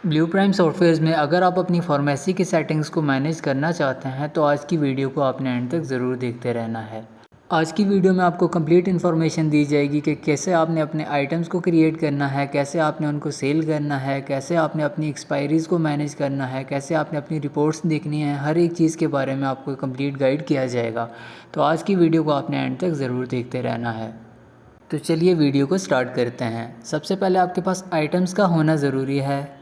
Blue prime softwares में अगर आप अपनी फार्मेसी की सेटिंग्स को मैनेज करना चाहते हैं तो आज की वीडियो को आपने एंड तक ज़रूर देखते रहना है। आज की वीडियो में आपको कंप्लीट इन्फॉर्मेशन दी जाएगी कि कैसे आपने अपने आइटम्स को क्रिएट करना है, कैसे आपने उनको सेल करना है, कैसे आपने अपनी एक्सपायरीज़ को मैनेज करना है, कैसे आपने अपनी रिपोर्ट्स देखनी है। हर एक चीज़ के बारे में आपको कंप्लीट गाइड किया जाएगा। तो आज की वीडियो को आपने एंड तक ज़रूर देखते रहना है। तो चलिए वीडियो को स्टार्ट करते हैं। सबसे पहले आपके पास आइटम्स का होना ज़रूरी है।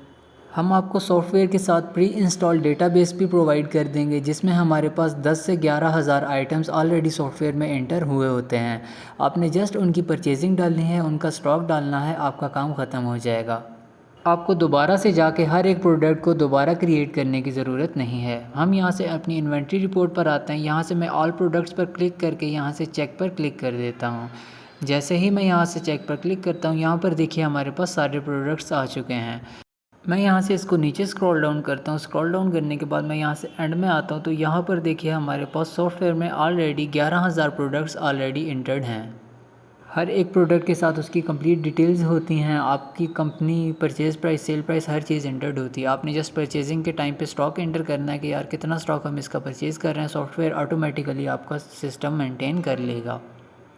हम आपको सॉफ्टवेयर के साथ प्री इंस्टॉल डेटाबेस भी प्रोवाइड कर देंगे जिसमें हमारे पास 10 से 11 हज़ार आइटम्स ऑलरेडी सॉफ्टवेयर में एंटर हुए होते हैं। आपने जस्ट उनकी परचेजिंग डालनी है, उनका स्टॉक डालना है, आपका काम ख़त्म हो जाएगा। आपको दोबारा से जाके हर एक प्रोडक्ट को दोबारा क्रिएट करने की ज़रूरत नहीं है। हम यहाँ से अपनी इन्वेंट्री रिपोर्ट पर आते हैं। यहाँ से मैं ऑल प्रोडक्ट्स पर क्लिक करके यहाँ से चेक पर क्लिक कर देता हूँ। जैसे ही मैं यहाँ से चेक पर क्लिक करता हूँ, यहाँ पर देखिए हमारे पास सारे प्रोडक्ट्स आ चुके हैं। मैं यहाँ से इसको नीचे स्क्रॉल डाउन करता हूँ। स्क्रॉल डाउन करने के बाद मैं यहाँ से एंड में आता हूँ तो यहाँ पर देखिए हमारे पास सॉफ्टवेयर में ऑलरेडी 11,000 प्रोडक्ट्स ऑलरेडी इंटर्ड हैं। हर एक प्रोडक्ट के साथ उसकी कंप्लीट डिटेल्स होती हैं, आपकी company purchase price, sale price, हर चीज़ इंटर्ड होती है। आपने जस्ट परचेजिंग के टाइम पे स्टॉक एंटर करना है कि यार कितना स्टॉक हम इसका परचेज़ कर रहे हैं। सॉफ्टवेयर ऑटोमेटिकली आपका सिस्टम मेंटेन कर लेगा।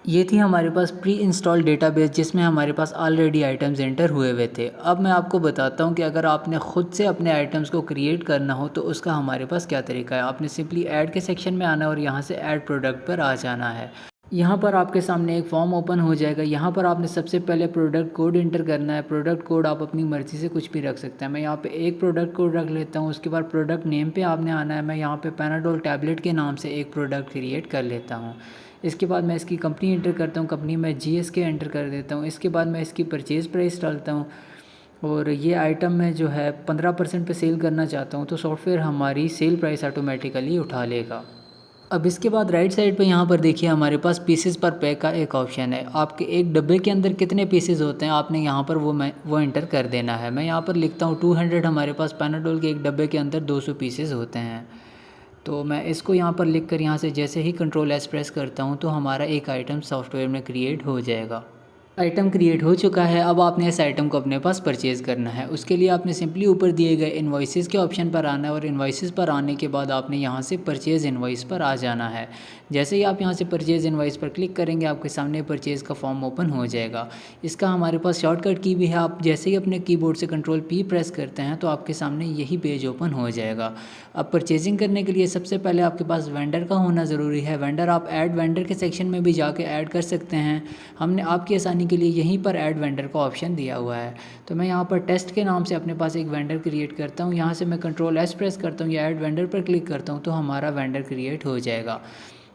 ये थी हमारे पास प्री इंस्टॉल डेटाबेस जिसमें हमारे पास ऑलरेडी आइटम्स एंटर हुए हुए थे। अब मैं आपको बताता हूँ कि अगर आपने ख़ुद से अपने आइटम्स को क्रिएट करना हो तो उसका हमारे पास क्या तरीका है। आपने सिंपली ऐड के सेक्शन में आना है और यहाँ से ऐड प्रोडक्ट पर आ जाना है। यहाँ पर आपके सामने एक फॉर्म ओपन हो जाएगा। यहाँ पर आपने सबसे पहले प्रोडक्ट कोड इंटर करना है। प्रोडक्ट कोड आप अपनी मर्ज़ी से कुछ भी रख सकते हैं। मैं यहाँ पे एक प्रोडक्ट कोड रख लेता हूँ। उसके बाद प्रोडक्ट नेम पे आपने आना है। मैं यहाँ पे पैनाडोल टैबलेट के नाम से एक प्रोडक्ट क्रिएट कर लेता हूँ। इसके बाद मैं इसकी कंपनी एंटर करता हूँ। कंपनी में GSK एंटर कर देता हूँ। इसके बाद मैं इसकी परचेज़ प्राइस डालता हूँ और ये आइटम मैं जो है 15% पे सेल करना चाहता हूँ तो सॉफ्टवेयर हमारी सेल प्राइस ऑटोमेटिकली उठा लेगा। अब इसके बाद राइट साइड पे यहाँ पर देखिए हमारे पास पीसेस पर पैक का एक ऑप्शन है। आपके एक डब्बे के अंदर कितने पीसेस होते हैं आपने यहाँ पर वो एंटर कर देना है। मैं यहाँ पर लिखता हूँ 200। हमारे पास पैनाडोल के एक डब्बे के अंदर 200 पीसेस होते हैं। तो मैं इसको यहाँ पर लिख कर यहाँ से जैसे ही कंट्रोल S प्रेस करता हूँ तो हमारा एक आइटम सॉफ्टवेयर में क्रिएट हो जाएगा। आइटम क्रिएट हो चुका है। अब आपने इस आइटम को अपने पास परचेज़ करना है। उसके लिए आपने सिंपली ऊपर दिए गए इन्वॉइसेस के ऑप्शन पर आना है और इन्वॉइसेस पर आने के बाद आपने यहाँ से परचेज़ इन्वॉइस पर आ जाना है। जैसे ही आप यहाँ से परचेज़ इन्वॉइस पर क्लिक करेंगे आपके सामने परचेज़ का फॉर्म ओपन हो जाएगा। इसका हमारे पास शॉर्टकट की भी है। आप जैसे ही अपने कीबोर्ड से Ctrl+P प्रेस करते हैं तो आपके सामने यही पेज ओपन हो जाएगा। अब परचेजिंग करने के लिए सबसे पहले आपके पास वेंडर का होना ज़रूरी है। वेंडर आप ऐड वेंडर के सेक्शन में भी जाके ऐड कर सकते हैं। हमने आपकी आसानी के लिए यहीं पर ऐड वेंडर का ऑप्शन दिया हुआ है। तो मैं यहाँ पर टेस्ट के नाम से अपने पास एक वेंडर क्रिएट करता हूँ। यहाँ से मैं Ctrl+S प्रेस करता हूँ या ऐड वेंडर पर क्लिक करता हूँ तो हमारा वेंडर क्रिएट हो जाएगा।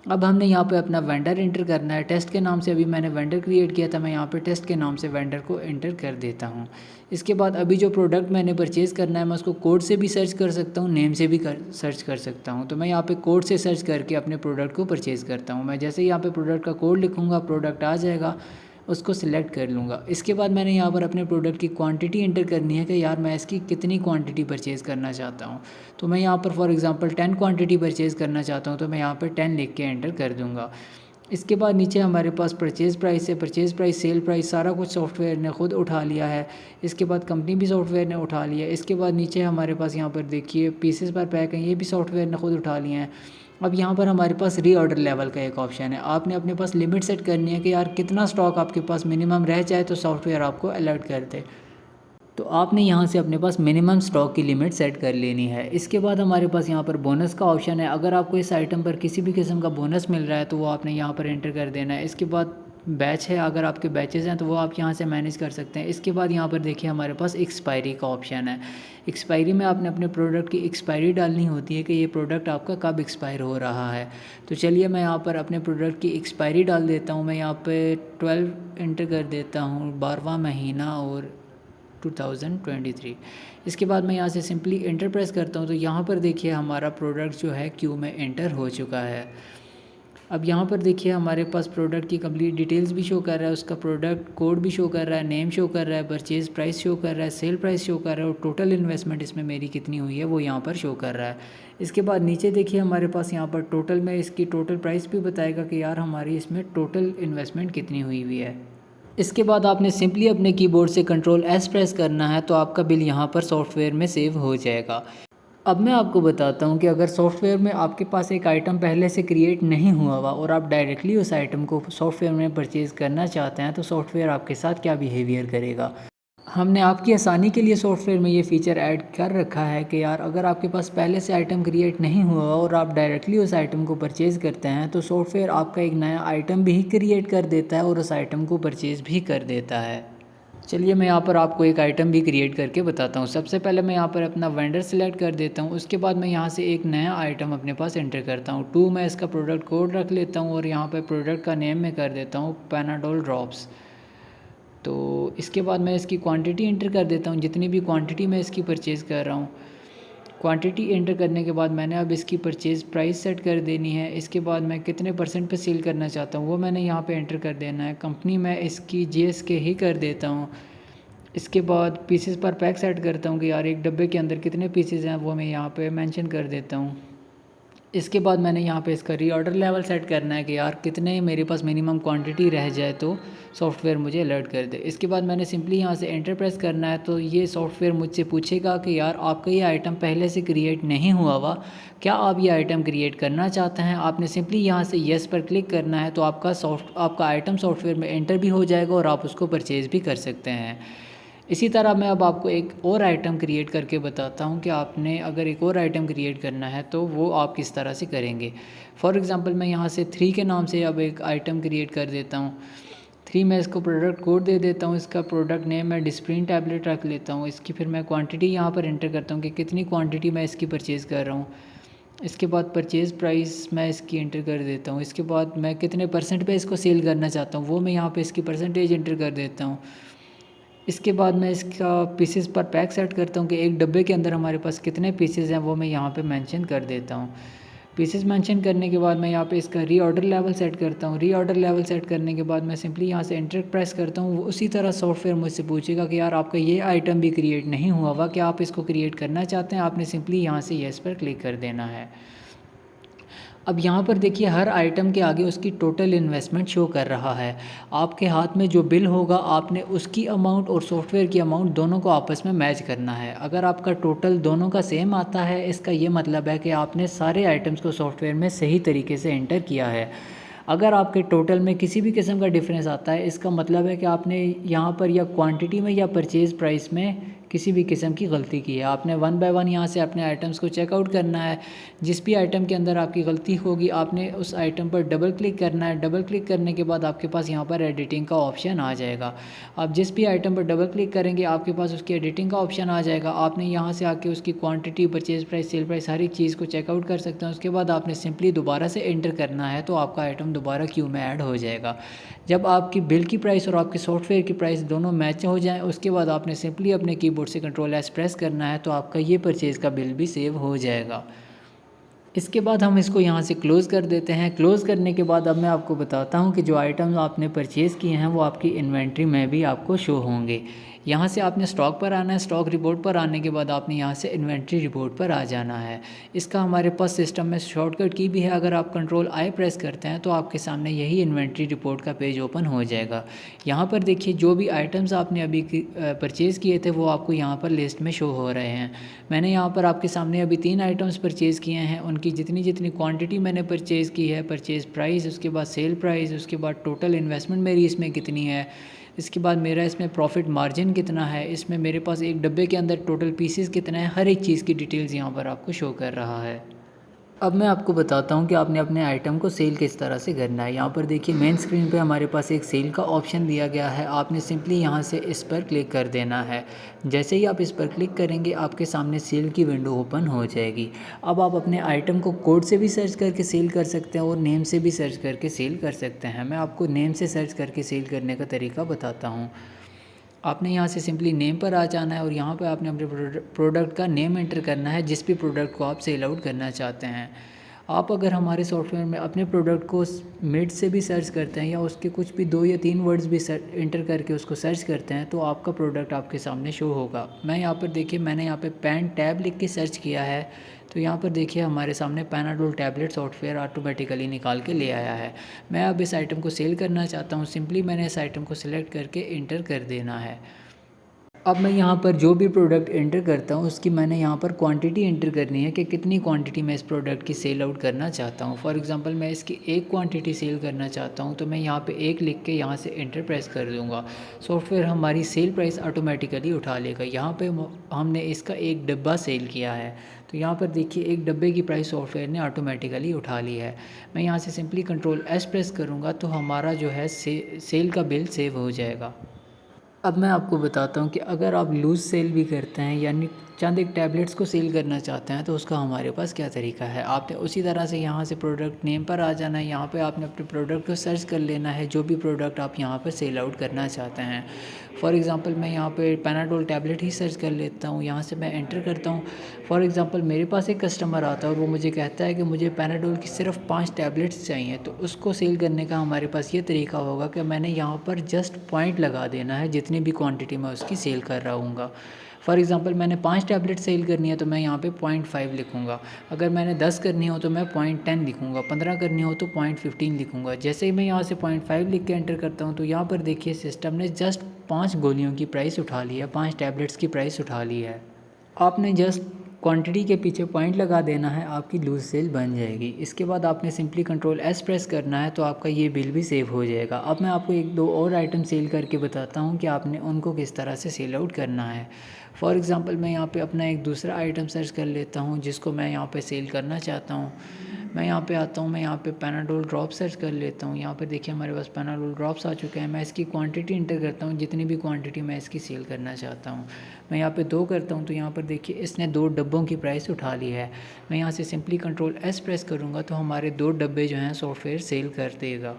अब हमने यहाँ पे अपना वेंडर इंटर करना है। टेस्ट के नाम से अभी मैंने वेंडर क्रिएट किया था। मैं यहाँ पे टेस्ट के नाम से वेंडर को इंटर कर देता हूँ। इसके बाद अभी जो प्रोडक्ट मैंने परचेज़ करना है मैं उसको कोड से भी सर्च कर सकता हूँ, नेम से भी सर्च कर सकता हूँ। तो मैं यहाँ पे कोड से सर्च करके अपने प्रोडक्ट को परचेज़ करता हूँ। मैं जैसे ही यहाँ पे प्रोडक्ट का कोड लिखूँगा प्रोडक्ट आ जाएगा, उसको सिलेक्ट कर लूँगा। इसके बाद मैंने यहाँ पर अपने प्रोडक्ट की क्वांटिटी एंटर करनी है कि यार मैं इसकी कितनी क्वांटिटी परचेज़ करना चाहता हूँ। तो मैं यहाँ पर फॉर एग्ज़ाम्पल 10 क्वांटिटी परचेज़ करना चाहता हूँ तो मैं यहाँ पर 10 लिख के एंटर कर दूँगा। इसके बाद नीचे हमारे पास परचेज़ प्राइस है। परचेज़ प्राइस, सेल प्राइस सारा कुछ सॉफ्टवेयर ने खुद उठा लिया है। इसके बाद कंपनी भी सॉफ्टवेयर ने उठा लिया है। इसके बाद नीचे हमारे पास यहाँ पर देखिए पीसेस पर पैक हैं, ये भी सॉफ्टवेयर ने खुद उठा लिए हैं। अब यहाँ पर हमारे पास रीऑर्डर लेवल का एक ऑप्शन है। आपने अपने पास लिमिट सेट करनी है कि यार कितना स्टॉक आपके पास मिनिमम रह जाए तो सॉफ्टवेयर आपको अलर्ट कर दे। तो आपने यहाँ से अपने पास मिनिमम स्टॉक की लिमिट सेट कर लेनी है। इसके बाद हमारे पास यहाँ पर बोनस का ऑप्शन है। अगर आपको इस आइटम पर किसी भी किस्म का बोनस मिल रहा है तो वो आपने यहाँ पर एंटर कर देना है। इसके बाद बैच है, अगर आपके बैचेज़ हैं तो वो आप यहाँ से मैनेज कर सकते हैं। इसके बाद यहाँ पर देखिए हमारे पास एक्सपायरी का ऑप्शन है। एक्सपायरी में आपने अपने प्रोडक्ट की एक्सपायरी डालनी होती है कि ये प्रोडक्ट आपका कब एक्सपायर हो रहा है। तो चलिए मैं यहाँ पर अपने प्रोडक्ट की एक्सपायरी डाल देता हूँ। मैं यहाँ पे 12 एंटर कर देता हूँ, 12वां महीना और 2023। इसके बाद मैं यहाँ से सिंपली एंटर प्रेस करता हूँ तो यहाँ पर देखिए हमारा प्रोडक्ट जो है क्यू में एंटर हो चुका है। अब यहाँ पर देखिए हमारे पास प्रोडक्ट की कंप्लीट डिटेल्स भी शो कर रहा है, उसका प्रोडक्ट कोड भी शो कर रहा है, नेम शो कर रहा है, परचेज़ प्राइस शो कर रहा है, सेल प्राइस शो कर रहा है और टोटल इन्वेस्टमेंट इसमें मेरी कितनी हुई है वो यहाँ पर शो कर रहा है। इसके बाद नीचे देखिए हमारे पास यहाँ पर टोटल में इसकी टोटल प्राइस भी बताएगा कि यार हमारी इसमें टोटल इन्वेस्टमेंट कितनी हुई है। इसके बाद आपने सिंपली अपने कीबोर्ड से कंट्रोल एस प्रेस करना है, तो आपका बिल यहाँ पर सॉफ्टवेयर में सेव हो जाएगा। अब मैं आपको बताता हूँ कि अगर सॉफ्टवेयर में आपके पास एक आइटम पहले से क्रिएट नहीं हुआ हुआ और आप डायरेक्टली उस आइटम को सॉफ्टवेयर में परचेज़ करना चाहते हैं, तो सॉफ्टवेयर आपके साथ क्या बिहेवियर करेगा। हमने आपकी आसानी के लिए सॉफ्टवेयर में ये फ़ीचर ऐड कर रखा है कि यार अगर आपके पास पहले से आइटम क्रिएट नहीं हुआ और आप डायरेक्टली उस आइटम को परचेज़ करते हैं, तो सॉफ्टवेयर आपका एक नया आइटम भी क्रिएट कर देता है और उस आइटम को परचेज़ भी कर देता है। चलिए मैं यहाँ पर आपको एक आइटम भी क्रिएट करके बताता हूँ। सबसे पहले मैं यहाँ पर अपना वेंडर सेलेक्ट कर देता हूँ। उसके बाद मैं यहाँ से एक नया आइटम अपने पास एंटर करता हूँ। 2 मैं इसका प्रोडक्ट कोड रख लेता हूँ और यहाँ पर प्रोडक्ट का नेम मैं कर देता हूँ पैनाडोल ड्रॉप्स। तो इसके बाद मैं इसकी क्वांटिटी एंटर कर देता हूँ, जितनी भी क्वांटिटी मैं इसकी परचेज़ कर रहा हूँ। क्वांटिटी एंटर करने के बाद मैंने अब इसकी परचेज़ प्राइस सेट कर देनी है। इसके बाद मैं कितने % पे सेल करना चाहता हूँ वो मैंने यहाँ पे एंटर कर देना है। कंपनी मैं इसकी GSK ही कर देता हूँ। इसके बाद पीसेस पर पैक सेट करता हूँ कि यार एक डब्बे के अंदर कितने पीसेस हैं वो मैं यहाँ पे मेंशन कर देता हूँ। इसके बाद मैंने यहाँ पे इसका रीऑर्डर लेवल सेट करना है कि यार कितने मेरे पास मिनिमम क्वांटिटी रह जाए तो सॉफ्टवेयर मुझे अलर्ट कर दे। इसके बाद मैंने सिंपली यहाँ से एंटर प्रेस करना है, तो ये सॉफ्टवेयर मुझसे पूछेगा कि यार आपका ये आइटम पहले से क्रिएट नहीं हुआ हुआ, क्या आप ये आइटम क्रिएट करना चाहते हैं। आपने सिंपली यहाँ से येस पर क्लिक करना है, तो आपका आइटम सॉफ्टवेयर में एंटर भी हो जाएगा और आप उसको परचेज़ भी कर सकते हैं। इसी तरह मैं अब आपको एक और आइटम क्रिएट करके बताता हूँ कि आपने अगर एक और आइटम क्रिएट करना है तो वो आप किस तरह से करेंगे। फॉर एग्ज़ाम्पल मैं यहाँ से 3 के नाम से अब एक आइटम क्रिएट कर देता हूँ। 3 मैं इसको प्रोडक्ट कोड दे देता हूँ। इसका प्रोडक्ट नेम मैं डिस्प्रिन टैबलेट रख लेता हूँ। इसकी फिर मैं क्वांटिटी यहाँ पर एंटर करता हूँ कि कितनी क्वांटिटी मैं इसकी परचेज़ कर रहा हूँ। इसके बाद परचेज़ प्राइस मैं इसकी एंटर कर देता हूँ। इसके बाद मैं कितने % पे इसको सेल करना चाहता हूँ वो मैं यहाँ पे इसकी परसेंटेज एंटर कर देता हूँ। इसके बाद मैं इसका पीसेस पर पैक सेट करता हूँ कि एक डब्बे के अंदर हमारे पास कितने पीसेस हैं वो मैं यहाँ पे मेंशन कर देता हूँ। पीसेस मेंशन करने के बाद मैं यहाँ पे इसका रीऑर्डर लेवल सेट करता हूँ। रीऑर्डर लेवल सेट करने के बाद मैं सिंपली यहाँ से एंटर प्रेस करता हूँ। उसी तरह सॉफ्टवेयर मुझसे पूछेगा कि यार आपका ये आइटम भी क्रिएट नहीं हुआ हुआ, क्या आप इसको क्रिएट करना चाहते हैं। आपने सिंपली यहाँ से येस पर क्लिक कर देना है। अब यहाँ पर देखिए हर आइटम के आगे उसकी टोटल इन्वेस्टमेंट शो कर रहा है। आपके हाथ में जो बिल होगा आपने उसकी अमाउंट और सॉफ्टवेयर की अमाउंट दोनों को आपस में मैच करना है। अगर आपका टोटल दोनों का सेम आता है, इसका ये मतलब है कि आपने सारे आइटम्स को सॉफ्टवेयर में सही तरीके से एंटर किया है। अगर आपके टोटल में किसी भी किस्म का डिफरेंस आता है, इसका मतलब है कि आपने यहाँ पर या क्वांटिटी में या परचेज़ प्राइस में किसी भी किस्म की गलती की है। आपने 1 बाय 1 यहाँ से अपने आइटम्स को चेकआउट करना है। जिस भी आइटम के अंदर आपकी गलती होगी आपने उस आइटम पर डबल क्लिक करना है। डबल क्लिक करने के बाद आपके पास यहाँ पर एडिटिंग का ऑप्शन आ जाएगा। आप जिस भी आइटम पर डबल क्लिक करेंगे आपके पास उसकी एडिटिंग का ऑप्शन आ जाएगा। आपने यहाँ से आके उसकी quantity, purchase price, sale price हर एक चीज़ को चेकआउट कर सकते हैं। उसके बाद आपने सिंपली दोबारा से एंटर करना है, तो आपका आइटम दोबारा क्यू में ऐड हो जाएगा। जब आपकी बिल की प्राइस और आपके सॉफ्टवेयर की प्राइस दोनों मैच हो जाएँ, उसके बाद आपने सिंपली अपने कीबोर्ड से कंट्रोल एस प्रेस करना है, तो आपका ये परचेज़ का बिल भी सेव हो जाएगा। इसके बाद हम इसको यहाँ से क्लोज़ कर देते हैं। क्लोज़ करने के बाद अब मैं आपको बताता हूँ कि जो आइटम्स आपने परचेज़ किए हैं वो आपकी इन्वेंट्री में भी आपको शो होंगे। यहाँ से आपने स्टॉक पर आना है। स्टॉक रिपोर्ट पर आने के बाद आपने यहाँ से इन्वेंट्री रिपोर्ट पर आ जाना है। इसका हमारे पास सिस्टम में शॉर्टकट की भी है। अगर आप कंट्रोल आई प्रेस करते हैं तो आपके सामने यही इन्वेंट्री रिपोर्ट का पेज ओपन हो जाएगा। यहाँ पर देखिए जो भी आइटम्स आपने अभी परचेज़ किए थे वो आपको यहाँ पर लिस्ट में शो हो रहे हैं। मैंने यहाँ पर आपके सामने अभी 3 आइटम्स परचेज़ किए हैं। उनकी जितनी जितनी क्वांटिटी मैंने परचेज़ की है, परचेज़ प्राइस, उसके बाद सेल प्राइस, उसके बाद टोटल इन्वेस्टमेंट मेरी इसमें कितनी है, इसके बाद मेरा इसमें प्रॉफिट मार्जिन कितना है, इसमें मेरे पास एक डब्बे के अंदर टोटल पीसेस कितने हैं, हर एक चीज़ की डिटेल्स यहाँ पर आपको शो कर रहा है। अब मैं आपको बताता हूँ कि आपने अपने आइटम को सेल किस तरह से करना है। यहाँ पर देखिए मेन स्क्रीन पे हमारे पास एक सेल का ऑप्शन दिया गया है। आपने सिंपली यहाँ से इस पर क्लिक कर देना है। जैसे ही आप इस पर क्लिक करेंगे आपके सामने सेल की विंडो ओपन हो जाएगी। अब आप अपने आइटम को कोड से भी सर्च करके सेल कर सकते हैं और नेम से भी सर्च करके सेल कर सकते हैं। मैं आपको नेम से सर्च करके सेल करने का तरीका बताता हूँ। आपने यहाँ से सिंपली नेम पर आ जाना है और यहाँ पे आपने अपने प्रोडक्ट का नेम एंटर करना है, जिस भी प्रोडक्ट को आप सेल आउट करना चाहते हैं। आप अगर हमारे सॉफ्टवेयर में अपने प्रोडक्ट को मिड से भी सर्च करते हैं या उसके कुछ भी 2 या 3 वर्ड्स भी इंटर करके उसको सर्च करते हैं तो आपका प्रोडक्ट आपके सामने शो होगा। मैं यहाँ पर देखिए, मैंने यहाँ पे पेन टैब लिख के सर्च किया है, तो यहाँ पर देखिए हमारे सामने पैनाडोल टैबलेट सॉफ्टवेयर ऑटोमेटिकली निकाल के ले आया है। मैं अब इस आइटम को सेल करना चाहता हूँ, सिंपली मैंने इस आइटम को सिलेक्ट करके इंटर कर देना है। अब मैं यहाँ पर जो भी प्रोडक्ट एंटर करता हूँ उसकी मैंने यहाँ पर क्वांटिटी एंटर करनी है कि कितनी क्वांटिटी मैं इस प्रोडक्ट की सेल आउट करना चाहता हूँ। फॉर एग्जांपल मैं इसकी एक क्वांटिटी सेल करना चाहता हूँ तो मैं यहाँ पे एक लिख के यहाँ से एंटर प्रेस कर दूँगा। सॉफ्टवेयर हमारी सेल प्राइस ऑटोमेटिकली उठा लेगा। यहाँ पे हमने इसका एक डब्बा सेल किया है, तो यहाँ पर देखिए एक डब्बे की प्राइस सॉफ्टवेयर ने ऑटोमेटिकली उठा ली है। मैं यहाँ से सिंपली Ctrl+S प्रेस करूँगा तो हमारा जो है सेल का बिल सेव हो जाएगा। अब मैं आपको बताता हूँ कि अगर आप लूज़ सेल भी करते हैं यानी चंद एक टैबलेट्स को सेल करना चाहते हैं तो उसका हमारे पास क्या तरीका है। आपने उसी तरह से यहाँ से प्रोडक्ट नेम पर आ जाना है। यहाँ पे आपने अपने प्रोडक्ट को सर्च कर लेना है, जो भी प्रोडक्ट आप यहाँ पर सेल आउट करना चाहते हैं। फॉर एग्ज़ाम्पल मैं यहाँ पे पैनाडोल टैबलेट ही सर्च कर लेता हूँ, यहाँ से मैं एंटर करता हूँ। फॉर एग्ज़ाम्पल मेरे पास एक कस्टमर आता है और वो मुझे कहता है कि मुझे पैनाडोल की सिर्फ 5 टैबलेट्स चाहिए, तो उसको सेल करने का हमारे पास ये तरीका होगा कि मैंने यहाँ पर जस्ट पॉइंट लगा देना है जितनी भी क्वांटिटी मैं उसकी सेल कर रहा हूँगा। फॉर एग्ज़ाम्पल मैंने 5 टैबलेट सेल करनी है तो मैं यहाँ पे 0.5 लिखूँगा। अगर मैंने 10 करनी हो तो मैं 0.10 लिखूँगा, 15 करनी हो तो 0.15 लिखूँगा। जैसे ही मैं यहाँ से 0.5 लिख के एंटर करता हूँ तो यहाँ पर देखिए सिस्टम ने जस्ट 5 गोलियों की प्राइस उठा ली है, 5 टैबलेट्स की प्राइस उठा ली है। आपने जस्ट क्वांटिटी के पीछे पॉइंट लगा देना है, आपकी लूज़ सेल बन जाएगी। इसके बाद आपने सिंपली Ctrl+S प्रेस करना है तो आपका ये बिल भी सेव हो जाएगा। अब मैं आपको एक दो और आइटम सेल करके बताता हूँ कि आपने उनको किस तरह से सेल आउट करना है। फॉर एग्ज़ाम्पल मैं यहाँ पे अपना एक दूसरा आइटम सर्च कर लेता हूँ जिसको मैं यहाँ पे सेल करना चाहता हूँ। मैं यहाँ पे आता हूँ, मैं यहाँ पे पैनाडोल ड्रॉप सर्च कर लेता हूँ। यहाँ पे देखिए हमारे पास पैनाडोल ड्रॉप्स आ चुके हैं। मैं इसकी क्वांटिटी इंटर करता हूँ, जितनी भी क्वांटिटी मैं इसकी सेल करना चाहता हूँ। मैं यहाँ पे 2 करता हूँ तो यहाँ पर देखिए इसने 2 डब्बों की प्राइस उठा ली है। मैं यहाँ से सिंपली Ctrl+S प्रेस करूँगा तो हमारे 2 डब्बे जो हैं सॉफ्टवेयर सेल कर देगा।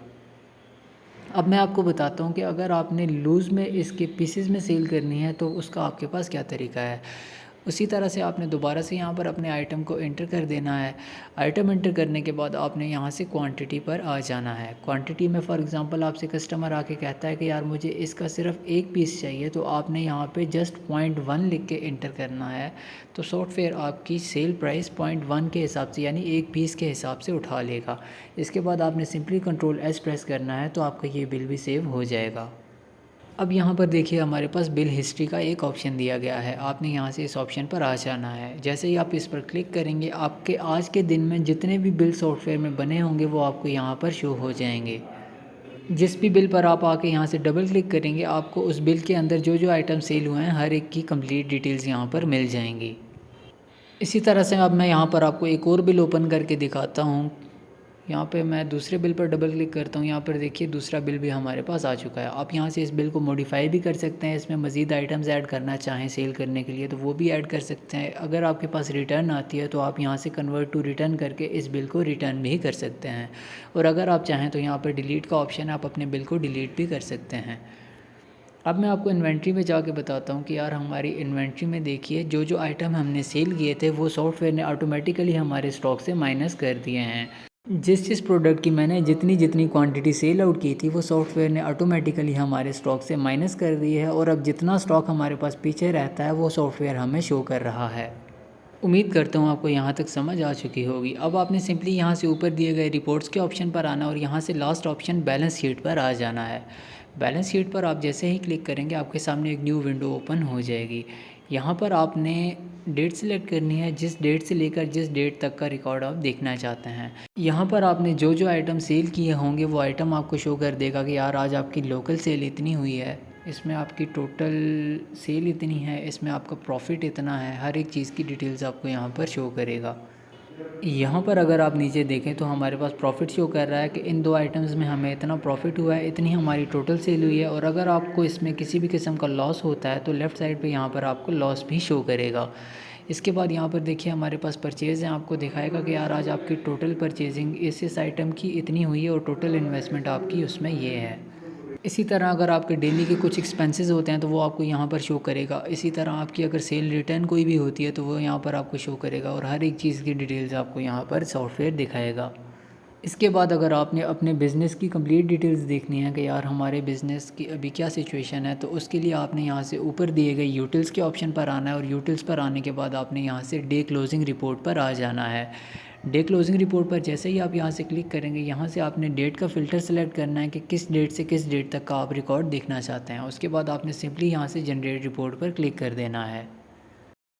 अब मैं आपको बताता हूँ कि अगर आपने लूज़ में इसके पीसेस में सेल करनी है तो उसका आपके पास क्या तरीका है। उसी तरह से आपने दोबारा से यहाँ पर अपने आइटम को एंटर कर देना है। आइटम एंटर करने के बाद आपने यहाँ से क्वांटिटी पर आ जाना है। क्वांटिटी में फॉर एग्ज़ाम्पल आपसे कस्टमर आके कहता है कि यार मुझे इसका सिर्फ एक पीस चाहिए, तो आपने यहाँ पे जस्ट 0.1 लिख के एंटर करना है। तो सॉफ्टवेयर आपकी सेल प्राइस 0.1 के हिसाब से यानी एक पीस के हिसाब से उठा लेगा। इसके बाद आपने सिंपली Ctrl+S प्रेस करना है तो आपका ये बिल भी सेव हो जाएगा। अब यहाँ पर देखिए हमारे पास बिल हिस्ट्री का एक ऑप्शन दिया गया है। आपने यहाँ से इस ऑप्शन पर आ जाना है। जैसे ही आप इस पर क्लिक करेंगे आपके आज के दिन में जितने भी बिल सॉफ्टवेयर में बने होंगे वो आपको यहाँ पर शो हो जाएंगे। जिस भी बिल पर आप आके यहाँ से डबल क्लिक करेंगे आपको उस बिल के अंदर जो जो आइटम सेल हुए हैं हर एक की कंप्लीट डिटेल्स यहाँ पर मिल जाएंगी। इसी तरह से अब मैं यहाँ पर आपको एक और बिल ओपन करके दिखाता हूँ। यहाँ पे मैं दूसरे बिल पर डबल क्लिक करता हूँ। यहाँ पर देखिए दूसरा बिल भी हमारे पास आ चुका है। आप यहाँ से इस बिल को मॉडिफाई भी कर सकते हैं, इसमें मज़ीद आइटम्स ऐड करना चाहें सेल करने के लिए तो वो भी ऐड कर सकते हैं। अगर आपके पास रिटर्न आती है तो आप यहाँ से कन्वर्ट टू रिटर्न करके इस बिल को रिटर्न भी कर सकते हैं। और अगर आप चाहें तो यहाँ पर डिलीट का ऑप्शन है, आप अपने बिल को डिलीट भी कर सकते हैं। अब मैं आपको इन्वेंट्री में जाके बताता हूँ कि यार हमारी इन्वेंट्री में देखिए जो जो आइटम हमने सेल किए थे वो सॉफ्टवेयर ने ऑटोमेटिकली हमारे स्टॉक से माइनस कर दिए हैं। जिस प्रोडक्ट की मैंने जितनी जितनी क्वांटिटी सेल आउट की थी वो सॉफ्टवेयर ने ऑटोमेटिकली हमारे स्टॉक से माइनस कर दी है और अब जितना स्टॉक हमारे पास पीछे रहता है वो सॉफ्टवेयर हमें शो कर रहा है। उम्मीद करता हूँ आपको यहाँ तक समझ आ चुकी होगी। अब आपने सिंपली यहाँ से ऊपर दिए गए रिपोर्ट्स के ऑप्शन पर आना और यहाँ से लास्ट ऑप्शन बैलेंस शीट पर आ जाना है। बैलेंस शीट पर आप जैसे ही क्लिक करेंगे आपके सामने एक न्यू विंडो ओपन हो जाएगी। यहाँ पर आपने डेट सेलेक्ट करनी है, जिस डेट से लेकर जिस डेट तक का रिकॉर्ड आप देखना चाहते हैं। यहाँ पर आपने जो जो आइटम सेल किए होंगे वो आइटम आपको शो कर देगा कि यार आज आपकी लोकल सेल इतनी हुई है, इसमें आपकी टोटल सेल इतनी है, इसमें आपका प्रॉफिट इतना है। हर एक चीज़ की डिटेल्स आपको यहाँ पर शो करेगा। यहाँ पर अगर आप नीचे देखें तो हमारे पास प्रॉफिट शो कर रहा है कि इन 2 आइटम्स में हमें इतना प्रॉफिट हुआ है, इतनी हमारी टोटल सेल हुई है। और अगर आपको इसमें किसी भी किस्म का लॉस होता है तो लेफ़्ट साइड पे यहाँ पर आपको लॉस भी शो करेगा। इसके बाद यहाँ पर देखिए हमारे पास परचेज़ है, आपको दिखाएगा कि यार आज आपकी टोटल परचेजिंग इस आइटम की इतनी हुई है और टोटल इन्वेस्टमेंट आपकी उसमें ये है। इसी तरह अगर आपके डेली के कुछ एक्सपेंसेस होते हैं तो वो आपको यहाँ पर शो करेगा। इसी तरह आपकी अगर सेल रिटर्न कोई भी होती है तो वो यहाँ पर आपको शो करेगा और हर एक चीज़ की डिटेल्स आपको यहाँ पर सॉफ्टवेयर दिखाएगा। इसके बाद अगर आपने अपने बिज़नेस की कंप्लीट डिटेल्स देखनी है कि यार हमारे बिज़नेस की अभी क्या सिचुएशन है, तो उसके लिए आपने यहाँ से ऊपर दिए गए यूटिल्स के ऑप्शन पर आना है और यूटिल्स पर आने के बाद आपने यहाँ से डे क्लोजिंग रिपोर्ट पर आ जाना है। डे क्लोजिंग रिपोर्ट पर जैसे ही आप यहाँ से क्लिक करेंगे, यहाँ से आपने डेट का फ़िल्टर सेलेक्ट करना है कि किस डेट से किस डेट तक का आप रिकॉर्ड देखना चाहते हैं। उसके बाद आपने सिंपली यहाँ से जनरेट रिपोर्ट पर क्लिक कर देना है।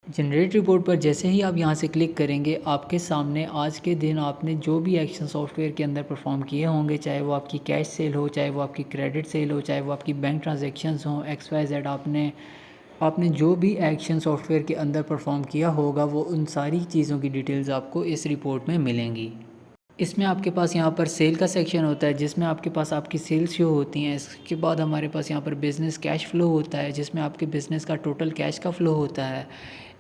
जनरेट रिपोर्ट पर जैसे ही आप यहाँ से क्लिक करेंगे, आपके सामने आज के दिन आपने जो भी एक्शन सॉफ्टवेयर के अंदर परफॉर्म किए होंगे, चाहे वो आपकी कैश सेल हो, चाहे वो आपकी क्रेडिट सेल हो, चाहे वो आपकी बैंक ट्रांजैक्शंस हो, XYZ, आपने जो भी एक्शन सॉफ्टवेयर के अंदर परफॉर्म किया होगा, वो उन सारी चीज़ों की डिटेल्स आपको इस रिपोर्ट में मिलेंगी। इसमें आपके पास यहाँ पर सेल का सेक्शन होता है जिसमें आपके पास आपकी सेल्स शो होती हैं। इसके बाद हमारे पास यहाँ पर बिज़नेस कैश फ़्लो होता है जिसमें आपके बिज़नेस का टोटल कैश का फ़्लो होता है।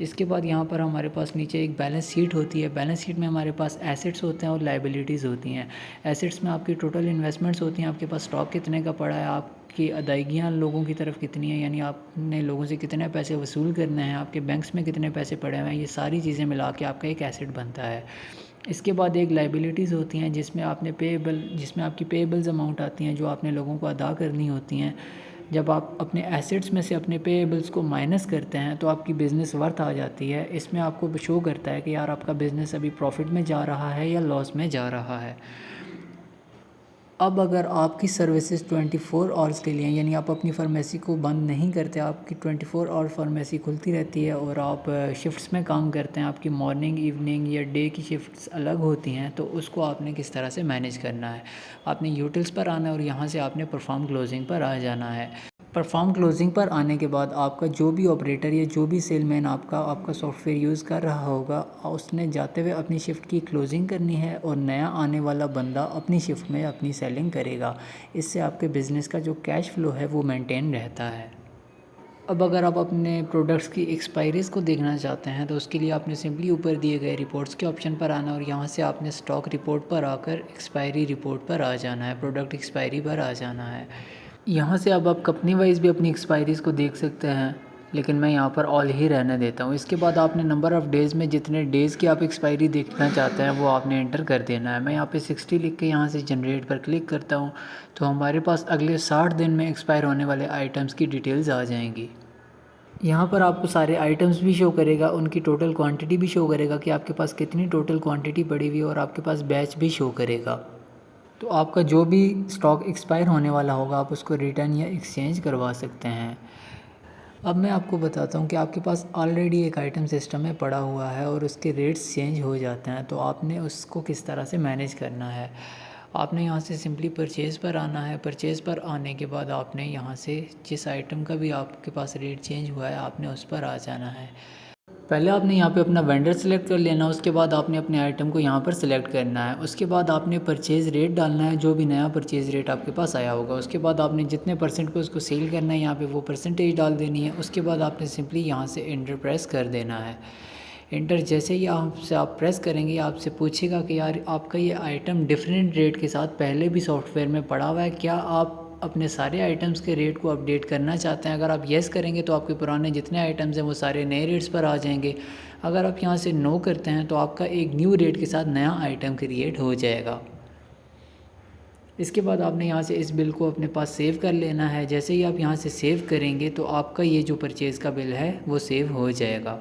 इसके बाद यहाँ पर हमारे पास नीचे एक बैलेंस शीट होती है। बैलेंस शीट में हमारे पास एसेट्स होते हैं और लाइबिलिटीज़ होती हैं। एसेट्स में आपकी टोटल इन्वेस्टमेंट्स होती हैं, आपके पास स्टॉक कितने का पड़ा है, आपकी अदायगियाँ लोगों की तरफ कितनी है, यानी आपने लोगों से कितने पैसे वसूल करने हैं, आपके बैंक्स में कितने पैसे पड़े हुए हैं, ये सारी चीज़ें मिला के आपका एक एसेट बनता है। इसके बाद एक लाइबिलिटीज़ होती हैं जिसमें आपकी पेएबल्स अमाउंट आती हैं जो आपने लोगों को अदा करनी होती हैं। जब आप अपने एसेट्स में से अपने पेएबल्स को माइनस करते हैं तो आपकी बिज़नेस वर्थ आ जाती है। इसमें आपको शो करता है कि यार आपका बिज़नेस अभी प्रॉफिट में जा रहा है या लॉस में जा रहा है। अब अगर आपकी सर्विसेज 24 आवर्स के लिए, यानी आप अपनी फार्मेसी को बंद नहीं करते, आपकी 24 आवर फार्मेसी खुलती रहती है और आप शिफ्ट्स में काम करते हैं, आपकी मॉर्निंग, इवनिंग या डे की शिफ्ट्स अलग होती हैं, तो उसको आपने किस तरह से मैनेज करना है। आपने यूटिल्स पर आना है और यहाँ से आपने परफॉर्म क्लोजिंग पर आ जाना है। परफॉर्म क्लोजिंग पर आने के बाद आपका जो भी ऑपरेटर या जो भी सेलमैन आपका सॉफ्टवेयर यूज़ कर रहा होगा, उसने जाते हुए अपनी शिफ्ट की क्लोजिंग करनी है और नया आने वाला बंदा अपनी शिफ्ट में अपनी सेलिंग करेगा। इससे आपके बिज़नेस का जो कैश फ्लो है वो मेंटेन रहता है। अब अगर आप अपने प्रोडक्ट्स की एक्सपायरीज़ को देखना चाहते हैं तो उसके लिए आपने सिंपली ऊपर दिए गए रिपोर्ट्स के ऑप्शन पर आना और यहाँ से आपने स्टॉक रिपोर्ट पर आकर एक्सपायरी रिपोर्ट पर आ जाना है, प्रोडक्ट एक्सपायरी पर आ जाना है। यहाँ से अब आप कंपनी वाइज भी अपनी एक्सपायरीज़ को देख सकते हैं, लेकिन मैं यहाँ पर ऑल ही रहने देता हूँ। इसके बाद आपने नंबर ऑफ़ डेज़ में जितने डेज़ की आप एक्सपायरी देखना चाहते हैं वो आपने एंटर कर देना है। मैं यहाँ पे 60 लिख के यहाँ से जनरेट पर क्लिक करता हूँ तो हमारे पास अगले 60 दिन में एक्सपायर होने वाले आइटम्स की डिटेल्स आ जाएंगी। यहाँ पर आपको सारे आइटम्स भी शो करेगा, उनकी टोटल क्वांटिटी भी शो करेगा कि आपके पास कितनी टोटल क्वांटिटी पड़ी हुई है और आपके पास बैच भी शो करेगा। तो आपका जो भी स्टॉक एक्सपायर होने वाला होगा आप उसको रिटर्न या एक्सचेंज करवा सकते हैं। अब मैं आपको बताता हूँ कि आपके पास ऑलरेडी एक आइटम सिस्टम में पड़ा हुआ है और उसके रेट्स चेंज हो जाते हैं, तो आपने उसको किस तरह से मैनेज करना है। आपने यहाँ से सिंपली परचेज़ पर आना है। परचेज़ पर आने के बाद आपने यहाँ से जिस आइटम का भी आपके पास रेट चेंज हुआ है आपने उस पर आ जाना है। पहले आपने यहाँ पे अपना वेंडर सेलेक्ट कर लेना, उसके बाद आपने अपने आइटम को यहाँ पर सेलेक्ट करना है। उसके बाद आपने परचेज़ रेट डालना है, जो भी नया परचेज़ रेट आपके पास आया होगा। उसके बाद आपने जितने परसेंट पे उसको सेल करना है यहाँ पे वो परसेंटेज डाल देनी है। उसके बाद आपने सिंपली यहाँ से एंटर प्रेस कर देना है। एंटर जैसे ही आप प्रेस करेंगे आपसे पूछेगा कि यार आपका ये आइटम डिफरेंट रेट के साथ पहले भी सॉफ्टवेयर में पड़ा हुआ है, क्या आप अपने सारे आइटम्स के रेट को अपडेट करना चाहते हैं। अगर आप येस करेंगे तो आपके पुराने जितने आइटम्स हैं वो सारे नए रेट्स पर आ जाएंगे। अगर आप यहाँ से नो करते हैं तो आपका एक न्यू रेट के साथ नया आइटम क्रिएट हो जाएगा। इसके बाद आपने यहाँ से इस बिल को अपने पास सेव कर लेना है। जैसे ही आप यहाँ से सेव करेंगे तो आपका ये जो परचेज़ का बिल है वो सेव हो जाएगा।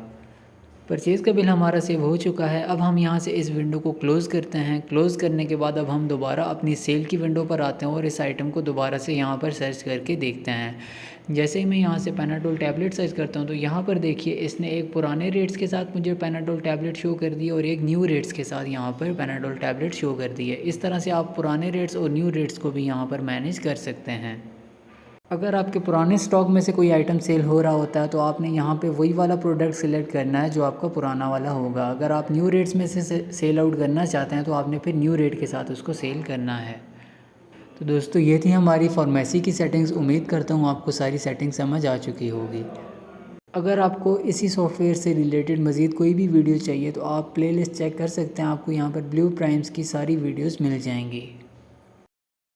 परचेज़ का बिल हमारा सेव हो चुका है। अब हम यहाँ से इस विंडो को क्लोज़ करते हैं। क्लोज़ करने के बाद अब हम दोबारा अपनी सेल की विंडो पर आते हैं और इस आइटम को दोबारा से यहाँ पर सर्च करके देखते हैं। जैसे ही मैं यहाँ से पैनाडोल टैबलेट सर्च करता हूँ तो यहाँ पर देखिए इसने एक पुराने रेट्स के साथ मुझे पैनाडोल टैबलेट शो कर दी और एक न्यू रेट्स के साथ यहाँ पर पैनाडोल टैबलेट शो कर दी है। इस तरह से आप पुराने रेट्स और न्यू रेट्स को भी यहाँ पर मैनेज कर सकते हैं। अगर आपके पुराने स्टॉक में से कोई आइटम सेल हो रहा होता है तो आपने यहाँ पे वही वाला प्रोडक्ट सिलेक्ट करना है जो आपका पुराना वाला होगा। अगर आप न्यू रेट्स में से सेल आउट करना चाहते हैं तो आपने फिर न्यू रेट के साथ उसको सेल करना है। तो दोस्तों ये थी हमारी फार्मेसी की सेटिंग्स। उम्मीद करता हूँ आपको सारी सेटिंग समझ आ चुकी होगी। अगर आपको इसी सॉफ्टवेयर से रिलेटेड मज़ीद कोई भी वीडियो चाहिए तो आप प्लेलिस्ट चेक कर सकते हैं। आपको यहाँ पर ब्लू प्राइम्स की सारी वीडियोज़ मिल जाएंगी।